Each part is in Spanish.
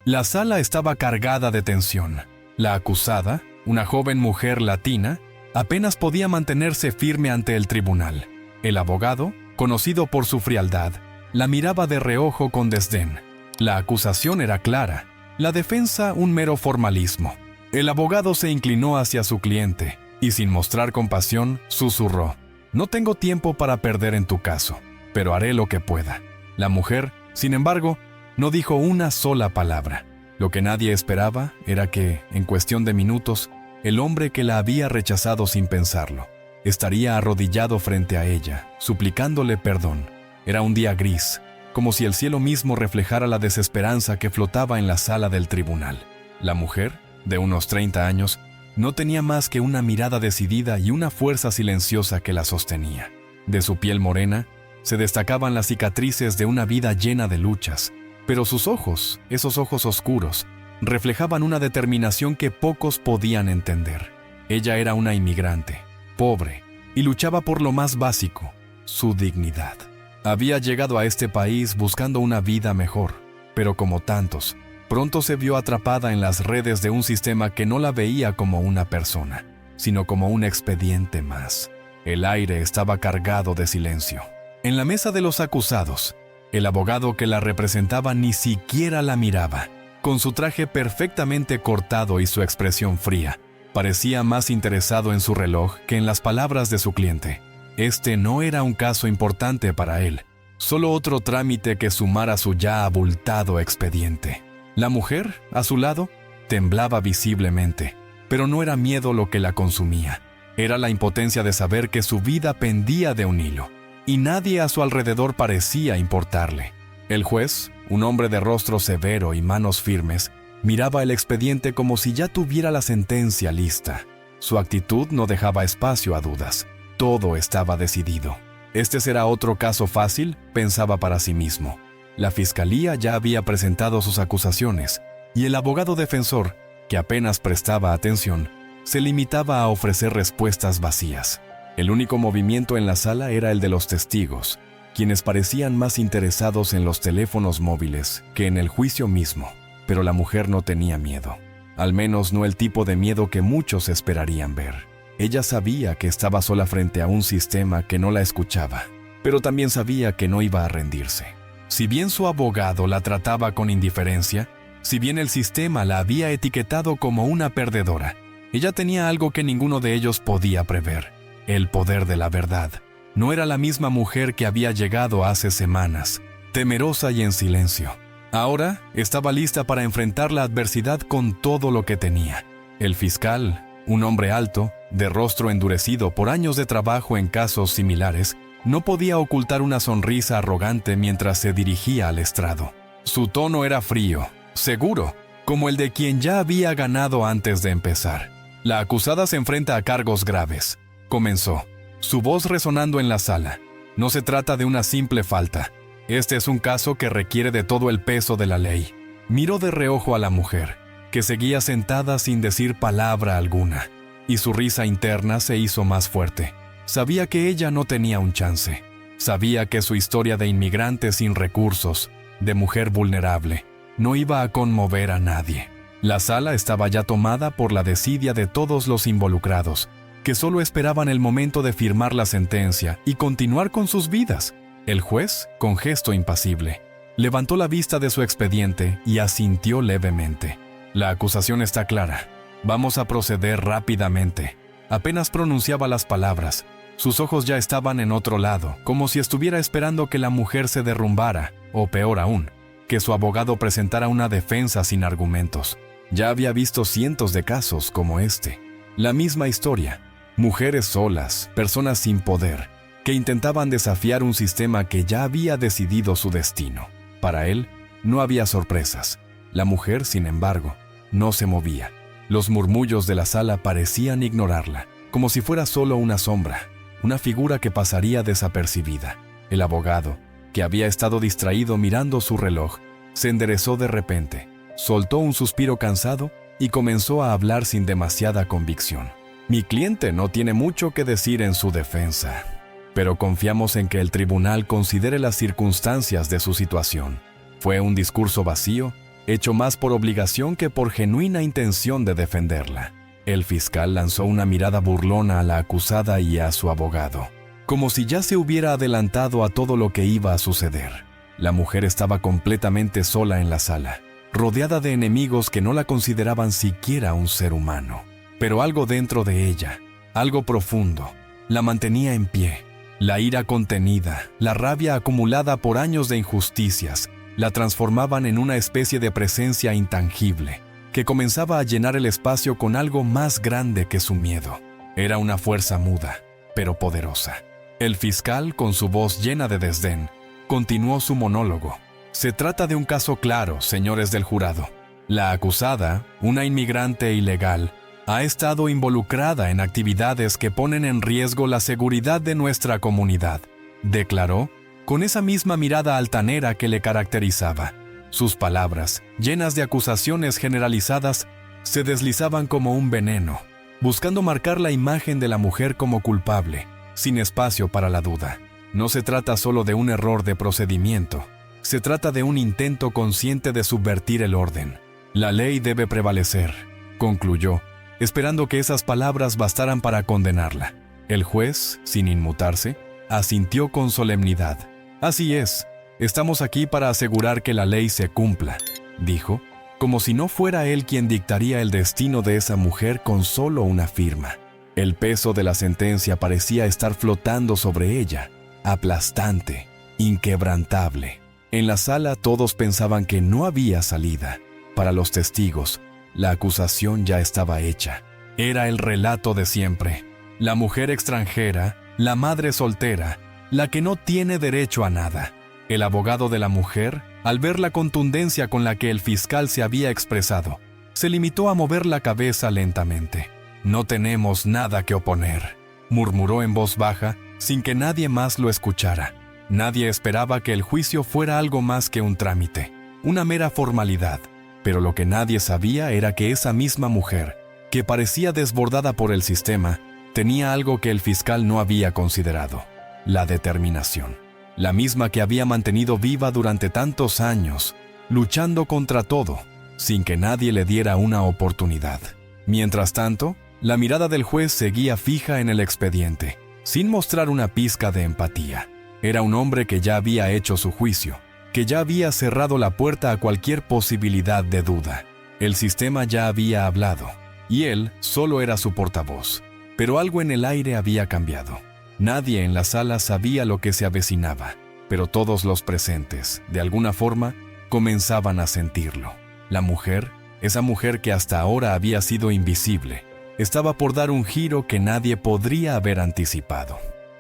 La sala estaba cargada de tensión. La acusada, una joven mujer latina, apenas podía mantenerse firme ante el tribunal. El abogado, conocido por su frialdad, la miraba de reojo con desdén. La acusación era clara, la defensa un mero formalismo. El abogado se inclinó hacia su cliente y, sin mostrar compasión, susurró: «No tengo tiempo para perder en tu caso, pero haré lo que pueda». La mujer, sin embargo, no dijo una sola palabra. Lo que nadie esperaba era que, en cuestión de minutos, el hombre que la había rechazado sin pensarlo estaría arrodillado frente a ella, suplicándole perdón. Era un día gris, como si el cielo mismo reflejara la desesperanza que flotaba en la sala del tribunal. La mujer, de unos 30 años, no tenía más que una mirada decidida y una fuerza silenciosa que la sostenía. De su piel morena, se destacaban las cicatrices de una vida llena de luchas, pero sus ojos, esos ojos oscuros, reflejaban una determinación que pocos podían entender. Ella era una inmigrante, pobre, y luchaba por lo más básico, su dignidad. Había llegado a este país buscando una vida mejor, pero como tantos, pronto se vio atrapada en las redes de un sistema que no la veía como una persona, sino como un expediente más. El aire estaba cargado de silencio. En la mesa de los acusados, el abogado que la representaba ni siquiera la miraba. Con su traje perfectamente cortado y su expresión fría, parecía más interesado en su reloj que en las palabras de su cliente. Este no era un caso importante para él, solo otro trámite que sumara a su ya abultado expediente. La mujer, a su lado, temblaba visiblemente, pero no era miedo lo que la consumía. Era la impotencia de saber que su vida pendía de un hilo, y nadie a su alrededor parecía importarle. El juez, un hombre de rostro severo y manos firmes, miraba el expediente como si ya tuviera la sentencia lista. Su actitud no dejaba espacio a dudas. Todo estaba decidido. Este será otro caso fácil, pensaba para sí mismo. La fiscalía ya había presentado sus acusaciones, y el abogado defensor, que apenas prestaba atención, se limitaba a ofrecer respuestas vacías. El único movimiento en la sala era el de los testigos, quienes parecían más interesados en los teléfonos móviles que en el juicio mismo. Pero la mujer no tenía miedo, al menos no el tipo de miedo que muchos esperarían ver. Ella sabía que estaba sola frente a un sistema que no la escuchaba, pero también sabía que no iba a rendirse. Si bien su abogado la trataba con indiferencia, si bien el sistema la había etiquetado como una perdedora, ella tenía algo que ninguno de ellos podía prever: el poder de la verdad. No era la misma mujer que había llegado hace semanas, temerosa y en silencio. Ahora estaba lista para enfrentar la adversidad con todo lo que tenía. El fiscal, un hombre alto, de rostro endurecido por años de trabajo en casos similares, no podía ocultar una sonrisa arrogante mientras se dirigía al estrado. Su tono era frío, seguro, como el de quien ya había ganado antes de empezar. La acusada se enfrenta a cargos graves, comenzó, su voz resonando en la sala. No se trata de una simple falta. Este es un caso que requiere de todo el peso de la ley. Miró de reojo a la mujer, que seguía sentada sin decir palabra alguna, y su risa interna se hizo más fuerte. Sabía que ella no tenía un chance. Sabía que su historia de inmigrante sin recursos, de mujer vulnerable, no iba a conmover a nadie. La sala estaba ya tomada por la desidia de todos los involucrados, que solo esperaban el momento de firmar la sentencia y continuar con sus vidas. El juez, con gesto impasible, levantó la vista de su expediente y asintió levemente. La acusación está clara. Vamos a proceder rápidamente. Apenas pronunciaba las palabras, sus ojos ya estaban en otro lado, como si estuviera esperando que la mujer se derrumbara, o peor aún, que su abogado presentara una defensa sin argumentos. Ya había visto cientos de casos como este. La misma historia. Mujeres solas, personas sin poder, que intentaban desafiar un sistema que ya había decidido su destino. Para él, no había sorpresas. La mujer, sin embargo, no se movía. Los murmullos de la sala parecían ignorarla, como si fuera solo una sombra, una figura que pasaría desapercibida. El abogado, que había estado distraído mirando su reloj, se enderezó de repente, soltó un suspiro cansado y comenzó a hablar sin demasiada convicción. Mi cliente no tiene mucho que decir en su defensa, pero confiamos en que el tribunal considere las circunstancias de su situación. Fue un discurso vacío, hecho más por obligación que por genuina intención de defenderla. El fiscal lanzó una mirada burlona a la acusada y a su abogado, como si ya se hubiera adelantado a todo lo que iba a suceder. La mujer estaba completamente sola en la sala, rodeada de enemigos que no la consideraban siquiera un ser humano. Pero algo dentro de ella, algo profundo, la mantenía en pie. La ira contenida, la rabia acumulada por años de injusticias, la transformaban en una especie de presencia intangible, que comenzaba a llenar el espacio con algo más grande que su miedo. Era una fuerza muda, pero poderosa. El fiscal, con su voz llena de desdén, continuó su monólogo. Se trata de un caso claro, señores del jurado. La acusada, una inmigrante ilegal, ha estado involucrada en actividades que ponen en riesgo la seguridad de nuestra comunidad, declaró, con esa misma mirada altanera que le caracterizaba. Sus palabras, llenas de acusaciones generalizadas, se deslizaban como un veneno, buscando marcar la imagen de la mujer como culpable, sin espacio para la duda. No se trata solo de un error de procedimiento, se trata de un intento consciente de subvertir el orden. La ley debe prevalecer, concluyó, esperando que esas palabras bastaran para condenarla. El juez, sin inmutarse, asintió con solemnidad. Así es, estamos aquí para asegurar que la ley se cumpla, dijo, como si no fuera él quien dictaría el destino de esa mujer con solo una firma. El peso de la sentencia parecía estar flotando sobre ella, aplastante, inquebrantable. En la sala todos pensaban que no había salida. Para los testigos, la acusación ya estaba hecha. Era el relato de siempre. La mujer extranjera, la madre soltera, la que no tiene derecho a nada. El abogado de la mujer, al ver la contundencia con la que el fiscal se había expresado, se limitó a mover la cabeza lentamente. «No tenemos nada que oponer», murmuró en voz baja, sin que nadie más lo escuchara. Nadie esperaba que el juicio fuera algo más que un trámite, una mera formalidad. Pero lo que nadie sabía era que esa misma mujer, que parecía desbordada por el sistema, tenía algo que el fiscal no había considerado: la determinación. La misma que había mantenido viva durante tantos años, luchando contra todo, sin que nadie le diera una oportunidad. Mientras tanto, la mirada del juez seguía fija en el expediente, sin mostrar una pizca de empatía. Era un hombre que ya había hecho su juicio, que ya había cerrado la puerta a cualquier posibilidad de duda. El sistema ya había hablado, y él solo era su portavoz. Pero algo en el aire había cambiado. Nadie en la sala sabía lo que se avecinaba, pero todos los presentes, de alguna forma, comenzaban a sentirlo. La mujer, esa mujer que hasta ahora había sido invisible, estaba por dar un giro que nadie podría haber anticipado.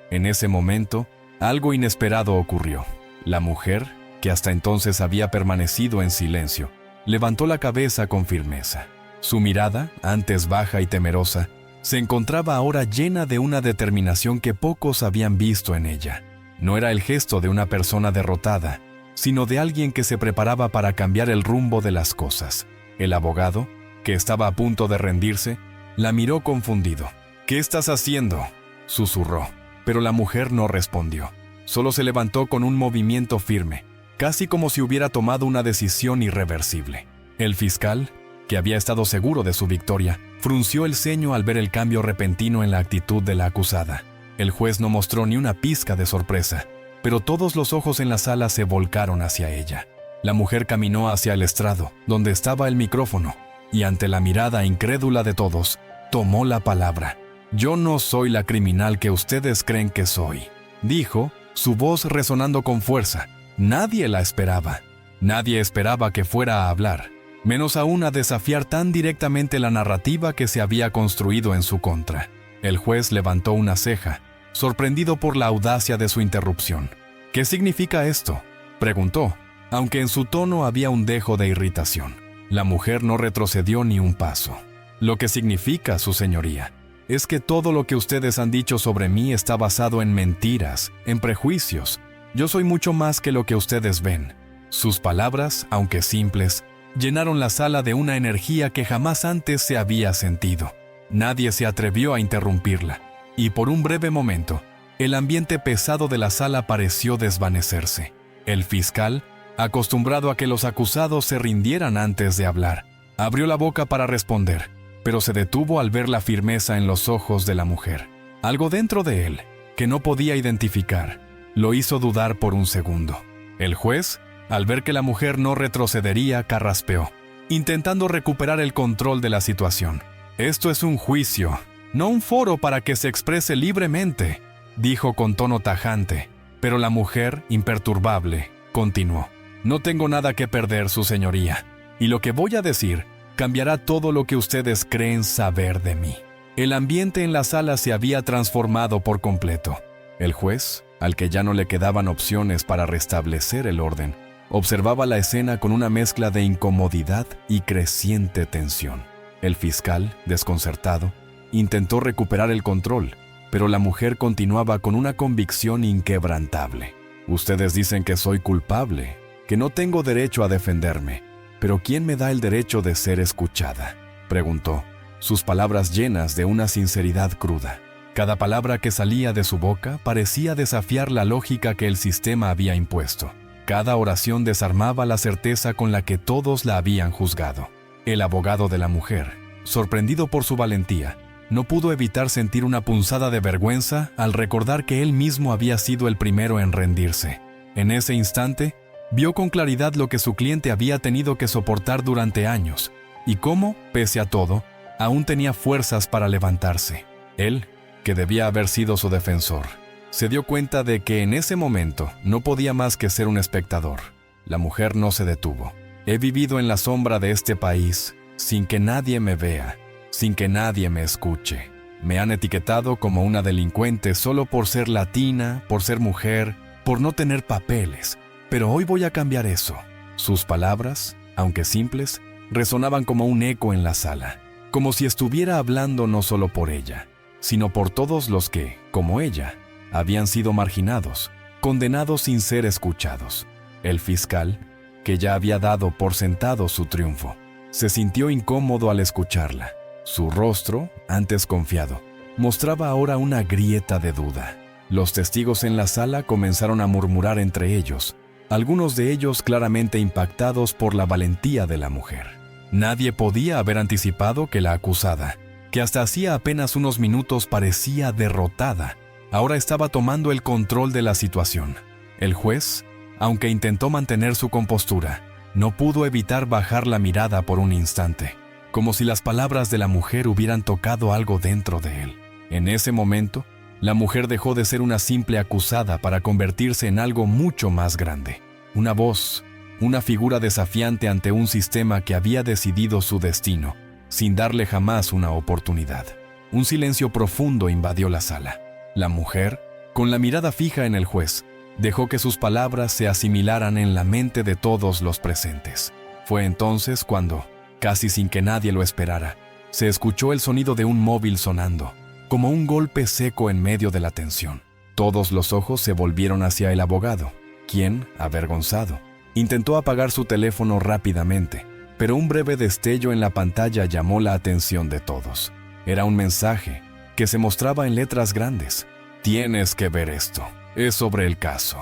En ese momento, algo inesperado ocurrió. La mujer, que hasta entonces había permanecido en silencio, levantó la cabeza con firmeza. Su mirada, antes baja y temerosa, se encontraba ahora llena de una determinación que pocos habían visto en ella. No era el gesto de una persona derrotada, sino de alguien que se preparaba para cambiar el rumbo de las cosas. El abogado, que estaba a punto de rendirse, la miró confundido. «¿Qué estás haciendo?», susurró, pero la mujer no respondió. Solo se levantó con un movimiento firme, casi como si hubiera tomado una decisión irreversible. El fiscal, que había estado seguro de su victoria, frunció el ceño al ver el cambio repentino en la actitud de la acusada. El juez no mostró ni una pizca de sorpresa, pero todos los ojos en la sala se volcaron hacia ella. La mujer caminó hacia el estrado, donde estaba el micrófono, y ante la mirada incrédula de todos, tomó la palabra. «Yo no soy la criminal que ustedes creen que soy», dijo, su voz resonando con fuerza. Nadie la esperaba. Nadie esperaba que fuera a hablar, menos aún a desafiar tan directamente la narrativa que se había construido en su contra. El juez levantó una ceja, sorprendido por la audacia de su interrupción. «¿Qué significa esto?», preguntó, aunque en su tono había un dejo de irritación. La mujer no retrocedió ni un paso. «Lo que significa, su señoría, es que todo lo que ustedes han dicho sobre mí está basado en mentiras, en prejuicios. Yo soy mucho más que lo que ustedes ven». Sus palabras, aunque simples, llenaron la sala de una energía que jamás antes se había sentido. Nadie se atrevió a interrumpirla, y por un breve momento, el ambiente pesado de la sala pareció desvanecerse. El fiscal, acostumbrado a que los acusados se rindieran antes de hablar. Abrió la boca para responder, pero se detuvo al ver la firmeza en los ojos de la mujer. Algo dentro de él, que no podía identificar, lo hizo dudar por un segundo. El juez, al ver que la mujer no retrocedería, carraspeó, intentando recuperar el control de la situación. «Esto es un juicio, no un foro para que se exprese libremente», dijo con tono tajante, pero la mujer, imperturbable, continuó. «No tengo nada que perder, su señoría, y lo que voy a decir cambiará todo lo que ustedes creen saber de mí». El ambiente en la sala se había transformado por completo. El juez, al que ya no le quedaban opciones para restablecer el orden, observaba la escena con una mezcla de incomodidad y creciente tensión. El fiscal, desconcertado, intentó recuperar el control, pero la mujer continuaba con una convicción inquebrantable. «Ustedes dicen que soy culpable, que no tengo derecho a defenderme, pero ¿quién me da el derecho de ser escuchada?», preguntó, sus palabras llenas de una sinceridad cruda. Cada palabra que salía de su boca parecía desafiar la lógica que el sistema había impuesto. Cada oración desarmaba la certeza con la que todos la habían juzgado. El abogado de la mujer, sorprendido por su valentía, no pudo evitar sentir una punzada de vergüenza al recordar que él mismo había sido el primero en rendirse. En ese instante, vio con claridad lo que su cliente había tenido que soportar durante años y cómo, pese a todo, aún tenía fuerzas para levantarse. Él, que debía haber sido su defensor, se dio cuenta de que en ese momento no podía más que ser un espectador. La mujer no se detuvo. «He vivido en la sombra de este país, sin que nadie me vea, sin que nadie me escuche. Me han etiquetado como una delincuente solo por ser latina, por ser mujer, por no tener papeles. Pero hoy voy a cambiar eso». Sus palabras, aunque simples, resonaban como un eco en la sala, como si estuviera hablando no solo por ella, sino por todos los que, como ella, habían sido marginados, condenados sin ser escuchados. El fiscal, que ya había dado por sentado su triunfo, se sintió incómodo al escucharla. Su rostro, antes confiado, mostraba ahora una grieta de duda. Los testigos en la sala comenzaron a murmurar entre ellos, algunos de ellos claramente impactados por la valentía de la mujer. Nadie podía haber anticipado que la acusada, que hasta hacía apenas unos minutos parecía derrotada, ahora estaba tomando el control de la situación. El juez, aunque intentó mantener su compostura, no pudo evitar bajar la mirada por un instante, como si las palabras de la mujer hubieran tocado algo dentro de él. En ese momento, la mujer dejó de ser una simple acusada para convertirse en algo mucho más grande. Una voz, una figura desafiante ante un sistema que había decidido su destino, sin darle jamás una oportunidad. Un silencio profundo invadió la sala. La mujer, con la mirada fija en el juez, dejó que sus palabras se asimilaran en la mente de todos los presentes. Fue entonces cuando, casi sin que nadie lo esperara, se escuchó el sonido de un móvil sonando, como un golpe seco en medio de la tensión. Todos los ojos se volvieron hacia el abogado, quien, avergonzado, intentó apagar su teléfono rápidamente, pero un breve destello en la pantalla llamó la atención de todos. Era un mensaje que se mostraba en letras grandes. «Tienes que ver esto. Es sobre el caso».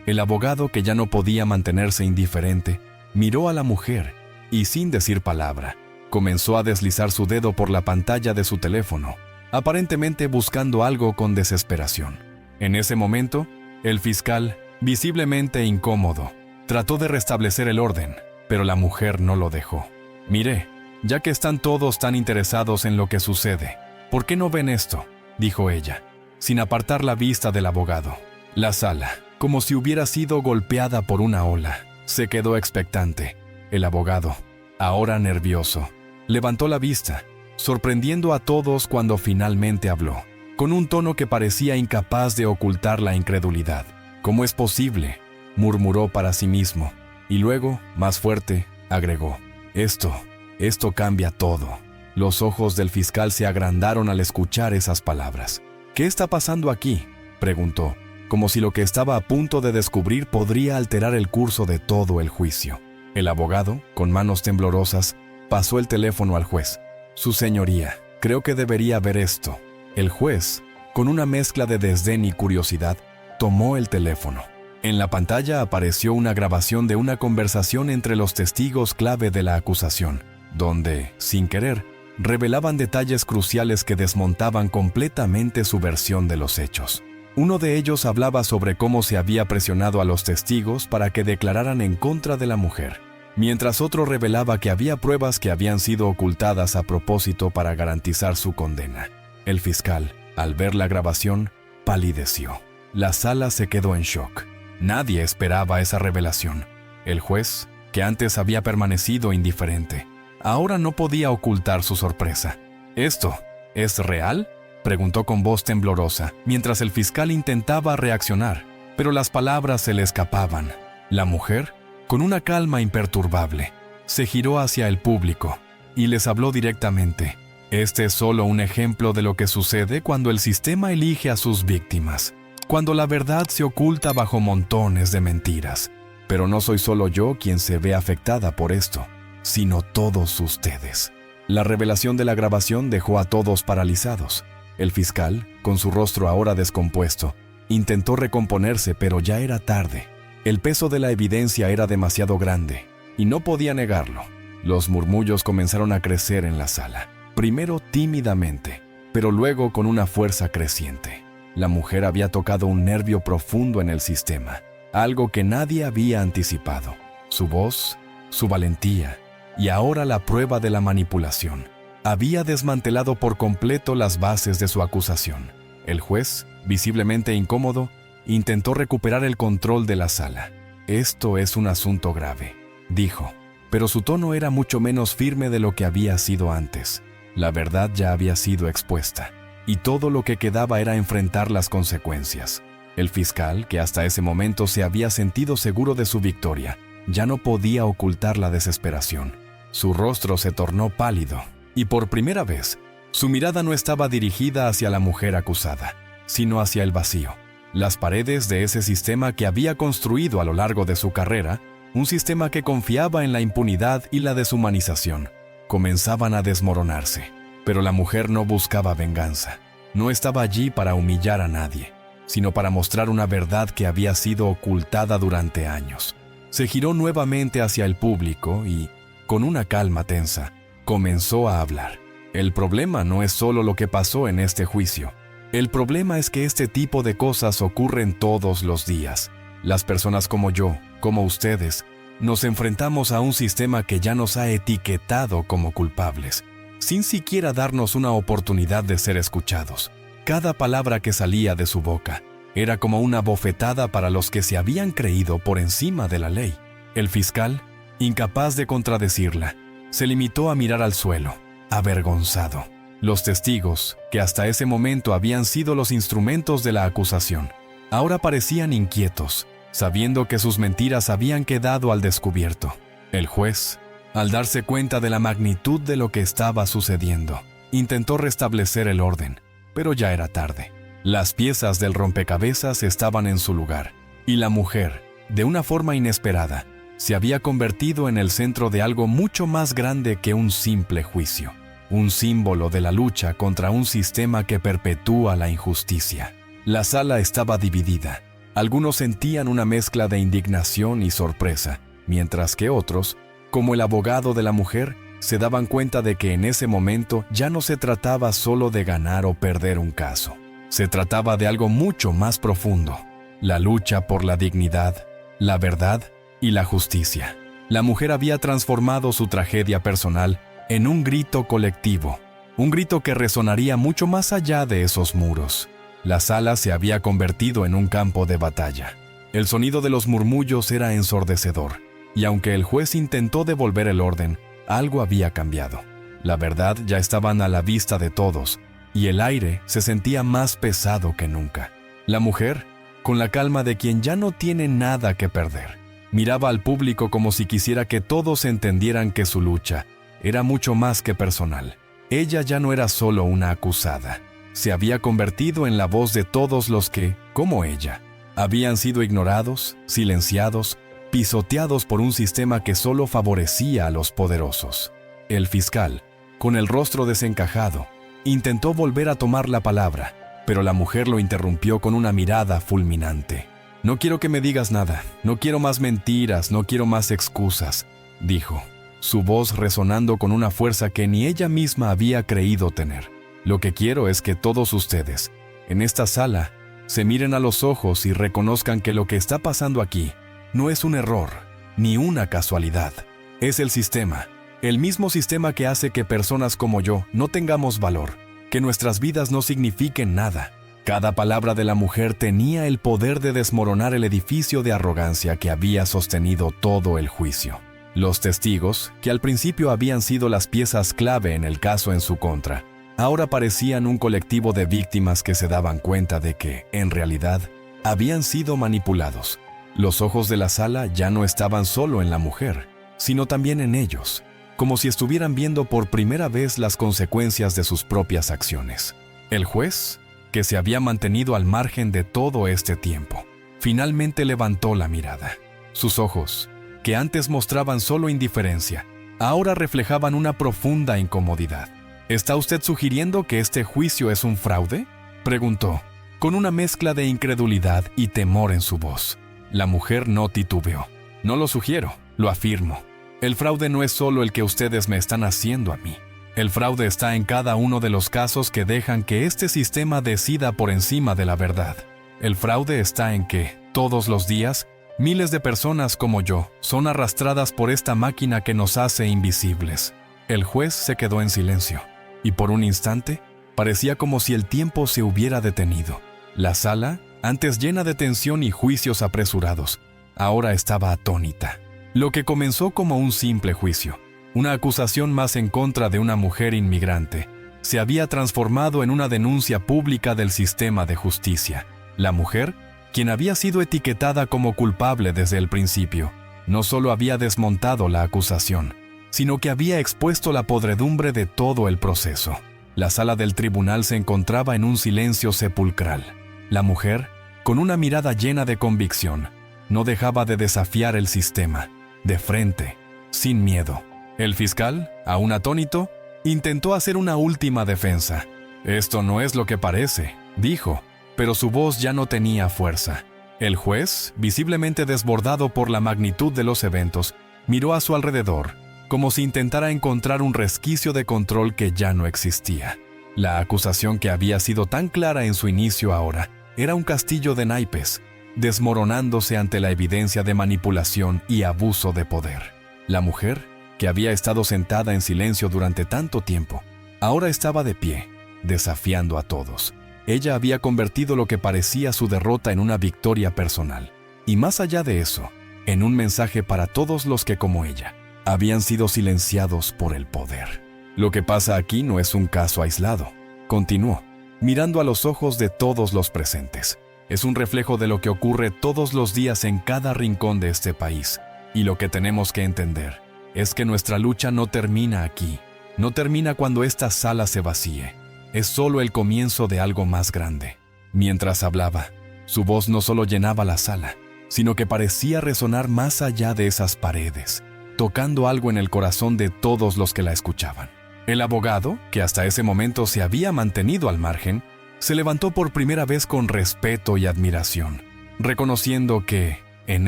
El abogado, que ya no podía mantenerse indiferente, miró a la mujer y, sin decir palabra, comenzó a deslizar su dedo por la pantalla de su teléfono, aparentemente buscando algo con desesperación. En ese momento, el fiscal, visiblemente incómodo, trató de restablecer el orden, pero la mujer no lo dejó. «Mire, ya que están todos tan interesados en lo que sucede, ¿por qué no ven esto?», dijo ella, sin apartar la vista del abogado. La sala, como si hubiera sido golpeada por una ola, se quedó expectante. El abogado, ahora nervioso, levantó la vista, sorprendiendo a todos cuando finalmente habló, con un tono que parecía incapaz de ocultar la incredulidad. «¿Cómo es posible?», murmuró para sí mismo, y luego, más fuerte, agregó: Esto cambia todo». Los ojos del fiscal se agrandaron al escuchar esas palabras. «¿Qué está pasando aquí?», preguntó, como si lo que estaba a punto de descubrir podría alterar el curso de todo el juicio. El abogado, con manos temblorosas, pasó el teléfono al juez. «Su señoría, creo que debería ver esto». El juez, con una mezcla de desdén y curiosidad, tomó el teléfono. En la pantalla apareció una grabación de una conversación entre los testigos clave de la acusación, donde, sin querer, revelaban detalles cruciales que desmontaban completamente su versión de los hechos. Uno de ellos hablaba sobre cómo se había presionado a los testigos para que declararan en contra de la mujer, mientras otro revelaba que había pruebas que habían sido ocultadas a propósito para garantizar su condena. El fiscal, al ver la grabación, palideció. La sala se quedó en shock. Nadie esperaba esa revelación. El juez, que antes había permanecido indiferente, ahora no podía ocultar su sorpresa. ¿Esto es real?, preguntó con voz temblorosa, mientras el fiscal intentaba reaccionar, pero las palabras se le escapaban. La mujer, con una calma imperturbable, se giró hacia el público y les habló directamente. Este es solo un ejemplo de lo que sucede cuando el sistema elige a sus víctimas, cuando la verdad se oculta bajo montones de mentiras. Pero no soy solo yo quien se ve afectada por esto, sino todos ustedes. La revelación de la grabación dejó a todos paralizados. El fiscal, con su rostro ahora descompuesto, intentó recomponerse, pero ya era tarde. El peso de la evidencia era demasiado grande, y no podía negarlo. Los murmullos comenzaron a crecer en la sala, primero tímidamente, pero luego con una fuerza creciente. La mujer había tocado un nervio profundo en el sistema, algo que nadie había anticipado. Su voz, su valentía, y ahora la prueba de la manipulación, había desmantelado por completo las bases de su acusación. El juez, visiblemente incómodo, intentó recuperar el control de la sala. «Esto es un asunto grave», dijo, pero su tono era mucho menos firme de lo que había sido antes. La verdad ya había sido expuesta, y todo lo que quedaba era enfrentar las consecuencias. El fiscal, que hasta ese momento se había sentido seguro de su victoria, ya no podía ocultar la desesperación. Su rostro se tornó pálido, y por primera vez, su mirada no estaba dirigida hacia la mujer acusada, sino hacia el vacío. Las paredes de ese sistema que había construido a lo largo de su carrera, un sistema que confiaba en la impunidad y la deshumanización, comenzaban a desmoronarse. Pero la mujer no buscaba venganza. No estaba allí para humillar a nadie, sino para mostrar una verdad que había sido ocultada durante años. Se giró nuevamente hacia el público y, con una calma tensa, comenzó a hablar. El problema no es solo lo que pasó en este juicio. El problema es que este tipo de cosas ocurren todos los días. Las personas como yo, como ustedes, nos enfrentamos a un sistema que ya nos ha etiquetado como culpables, sin siquiera darnos una oportunidad de ser escuchados. Cada palabra que salía de su boca era como una bofetada para los que se habían creído por encima de la ley. El fiscal, incapaz de contradecirla, se limitó a mirar al suelo, avergonzado. Los testigos, que hasta ese momento habían sido los instrumentos de la acusación, ahora parecían inquietos, sabiendo que sus mentiras habían quedado al descubierto. El juez, al darse cuenta de la magnitud de lo que estaba sucediendo, intentó restablecer el orden, pero ya era tarde. Las piezas del rompecabezas estaban en su lugar, y la mujer, de una forma inesperada, se había convertido en el centro de algo mucho más grande que un simple juicio, un símbolo de la lucha contra un sistema que perpetúa la injusticia. La sala estaba dividida. Algunos sentían una mezcla de indignación y sorpresa, mientras que otros, como el abogado de la mujer, se daban cuenta de que en ese momento ya no se trataba solo de ganar o perder un caso. Se trataba de algo mucho más profundo: la lucha por la dignidad, la verdad y la justicia. La mujer había transformado su tragedia personal en un grito colectivo, un grito que resonaría mucho más allá de esos muros. La sala se había convertido en un campo de batalla. El sonido de los murmullos era ensordecedor, y aunque el juez intentó devolver el orden, algo había cambiado. La verdad ya estaba a la vista de todos, y el aire se sentía más pesado que nunca. La mujer, con la calma de quien ya no tiene nada que perder, miraba al público como si quisiera que todos entendieran que su lucha era mucho más que personal. Ella ya no era solo una acusada. Se había convertido en la voz de todos los que, como ella, habían sido ignorados, silenciados, pisoteados por un sistema que solo favorecía a los poderosos. El fiscal, con el rostro desencajado, intentó volver a tomar la palabra, pero la mujer lo interrumpió con una mirada fulminante. No quiero que me digas nada, no quiero más mentiras, no quiero más excusas, dijo, su voz resonando con una fuerza que ni ella misma había creído tener. Lo que quiero es que todos ustedes, en esta sala, se miren a los ojos y reconozcan que lo que está pasando aquí no es un error, ni una casualidad. Es el sistema, el mismo sistema que hace que personas como yo no tengamos valor, que nuestras vidas no signifiquen nada. Cada palabra de la mujer tenía el poder de desmoronar el edificio de arrogancia que había sostenido todo el juicio. Los testigos, que al principio habían sido las piezas clave en el caso en su contra, ahora parecían un colectivo de víctimas que se daban cuenta de que, en realidad, habían sido manipulados. Los ojos de la sala ya no estaban solo en la mujer, sino también en ellos, como si estuvieran viendo por primera vez las consecuencias de sus propias acciones. El juez, que se había mantenido al margen de todo este tiempo, finalmente levantó la mirada. Sus ojos, que antes mostraban solo indiferencia, ahora reflejaban una profunda incomodidad. ¿Está usted sugiriendo que este juicio es un fraude?, preguntó, con una mezcla de incredulidad y temor en su voz. La mujer no titubeó. No lo sugiero, lo afirmo. El fraude no es solo el que ustedes me están haciendo a mí. El fraude está en cada uno de los casos que dejan que este sistema decida por encima de la verdad. El fraude está en que, todos los días, miles de personas como yo son arrastradas por esta máquina que nos hace invisibles. El juez se quedó en silencio, y por un instante, parecía como si el tiempo se hubiera detenido. La sala, antes llena de tensión y juicios apresurados, ahora estaba atónita. Lo que comenzó como un simple juicio, una acusación más en contra de una mujer inmigrante, se había transformado en una denuncia pública del sistema de justicia. La mujer, quien había sido etiquetada como culpable desde el principio, no solo había desmontado la acusación, sino que había expuesto la podredumbre de todo el proceso. La sala del tribunal se encontraba en un silencio sepulcral. La mujer, con una mirada llena de convicción, no dejaba de desafiar el sistema, de frente, sin miedo. El fiscal, aún atónito, intentó hacer una última defensa. «Esto no es lo que parece», dijo, pero su voz ya no tenía fuerza. El juez, visiblemente desbordado por la magnitud de los eventos, miró a su alrededor, como si intentara encontrar un resquicio de control que ya no existía. La acusación que había sido tan clara en su inicio ahora era un castillo de naipes, desmoronándose ante la evidencia de manipulación y abuso de poder. La mujer, que había estado sentada en silencio durante tanto tiempo, ahora estaba de pie, desafiando a todos. Ella había convertido lo que parecía su derrota en una victoria personal, y más allá de eso, en un mensaje para todos los que, como ella, habían sido silenciados por el poder. Lo que pasa aquí no es un caso aislado, continuó, mirando a los ojos de todos los presentes. Es un reflejo de lo que ocurre todos los días en cada rincón de este país, y lo que tenemos que entender es que nuestra lucha no termina aquí, no termina cuando esta sala se vacíe. Es solo el comienzo de algo más grande. Mientras hablaba, su voz no solo llenaba la sala, sino que parecía resonar más allá de esas paredes, tocando algo en el corazón de todos los que la escuchaban. El abogado, que hasta ese momento se había mantenido al margen, se levantó por primera vez con respeto y admiración, reconociendo que, en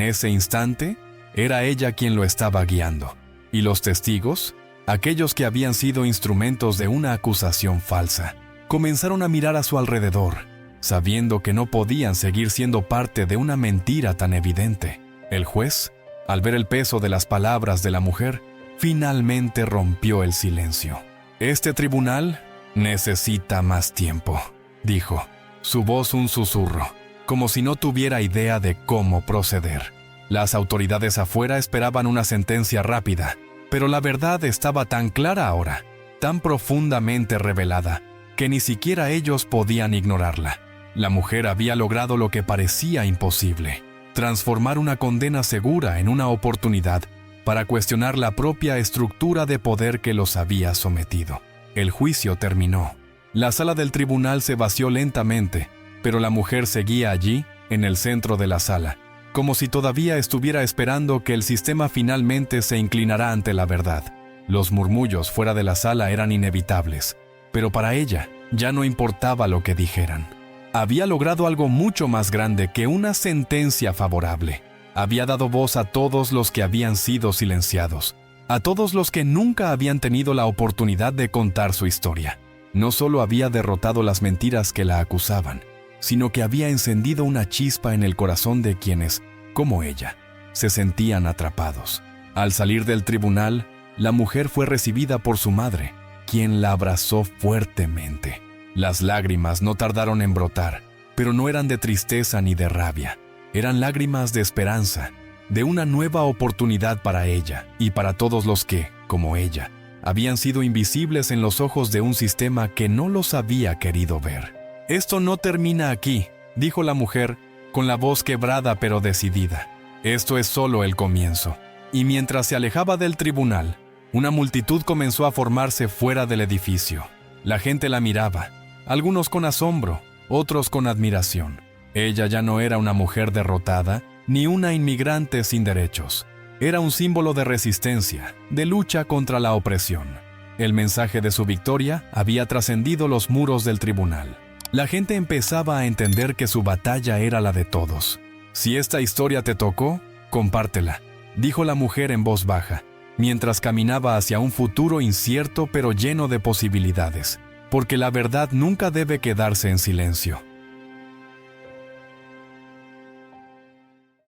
ese instante, era ella quien lo estaba guiando. Y los testigos, aquellos que habían sido instrumentos de una acusación falsa, comenzaron a mirar a su alrededor, sabiendo que no podían seguir siendo parte de una mentira tan evidente. El juez, al ver el peso de las palabras de la mujer, finalmente rompió el silencio. «Este tribunal necesita más tiempo», dijo, su voz un susurro, como si no tuviera idea de cómo proceder. Las autoridades afuera esperaban una sentencia rápida, pero la verdad estaba tan clara ahora, tan profundamente revelada, que ni siquiera ellos podían ignorarla. La mujer había logrado lo que parecía imposible: transformar una condena segura en una oportunidad para cuestionar la propia estructura de poder que los había sometido. El juicio terminó. La sala del tribunal se vació lentamente, pero la mujer seguía allí, en el centro de la sala, como si todavía estuviera esperando que el sistema finalmente se inclinara ante la verdad. Los murmullos fuera de la sala eran inevitables, pero para ella ya no importaba lo que dijeran. había logrado algo mucho más grande que una sentencia favorable. Había dado voz a todos los que habían sido silenciados, a todos los que nunca habían tenido la oportunidad de contar su historia. No solo había derrotado las mentiras que la acusaban, sino que había encendido una chispa en el corazón de quienes, como ella, se sentían atrapados. Al salir del tribunal, la mujer fue recibida por su madre, quien la abrazó fuertemente. Las lágrimas no tardaron en brotar, pero no eran de tristeza ni de rabia. Eran lágrimas de esperanza, de una nueva oportunidad para ella y para todos los que, como ella, habían sido invisibles en los ojos de un sistema que no los había querido ver. «Esto no termina aquí», dijo la mujer, con la voz quebrada pero decidida. «Esto es solo el comienzo». Y mientras se alejaba del tribunal, una multitud comenzó a formarse fuera del edificio. La gente la miraba, algunos con asombro, otros con admiración. Ella ya no era una mujer derrotada, ni una inmigrante sin derechos. Era un símbolo de resistencia, de lucha contra la opresión. El mensaje de su victoria había trascendido los muros del tribunal. La gente empezaba a entender que su batalla era la de todos. «Si esta historia te tocó, compártela», dijo la mujer en voz baja, mientras caminaba hacia un futuro incierto pero lleno de posibilidades, porque la verdad nunca debe quedarse en silencio.